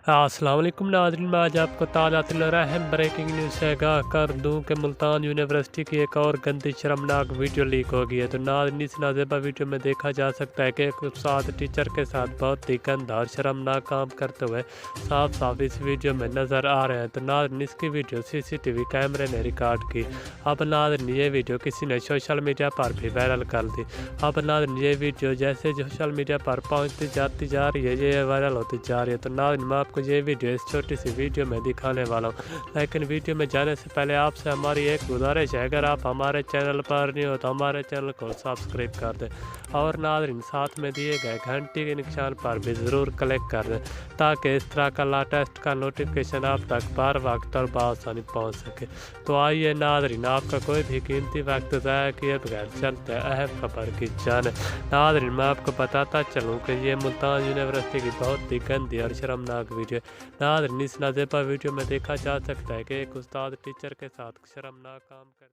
अस्सलाम वालेकुम नाज़रीन, मैं आज आपको ताज़ा अहम ब्रेकिंग न्यूज़ से आगाह कर दूं कि मुल्तान यूनिवर्सिटी की एक और गंदी शर्मनाक वीडियो लीक हो गई है। तो नाज़रीन, इस नाज़ेबा वीडियो में देखा जा सकता है कि एक उस्ताद टीचर के साथ बहुत ही गंदा और शर्मनाक काम करते हुए साफ साफ इस वीडियो में नज़र आ रहे हैं। तो नाज़रीन, इसकी वीडियो CCTV कैमरे ने रिकॉर्ड की। अब नाज़रीन, ये वीडियो किसी ने सोशल मीडिया पर भी वायरल कर दी। अब नाज़रीन, ये वीडियो जैसे सोशल मीडिया पर पहुँचती जाती जा रही है, ये वायरल होती जा रही है। तो नाज़रीन, मैं आपको ये वीडियो इस छोटी सी वीडियो में दिखाने वाला हूँ, लेकिन वीडियो में जाने से पहले आपसे हमारी एक गुजारिश है, अगर आप हमारे चैनल पर नहीं हो तो हमारे चैनल को सब्सक्राइब कर दें और नाज़रीन, साथ में दिए गए घंटी के निशान पर भी ज़रूर क्लिक कर दें ताकि इस तरह का लेटेस्ट का नोटिफिकेशन आप तक बर वक्त और बआसानी पहुँच सके। तो आइए नाज़रीन, आपका कोई भी कीमती वक्त ज़ाया किए बगैर चलते अहम खबर की जाने। नाज़रीन, मैं आपको बताता चलूँ कि ये मुल्तान यूनिवर्सिटी की बहुत ही गंदी और शर्मनाक वीडियो। नाज़रीन, इस नाज़ेबा वीडियो में देखा जा सकता है कि एक उस्ताद टीचर के साथ शर्मनाक काम कर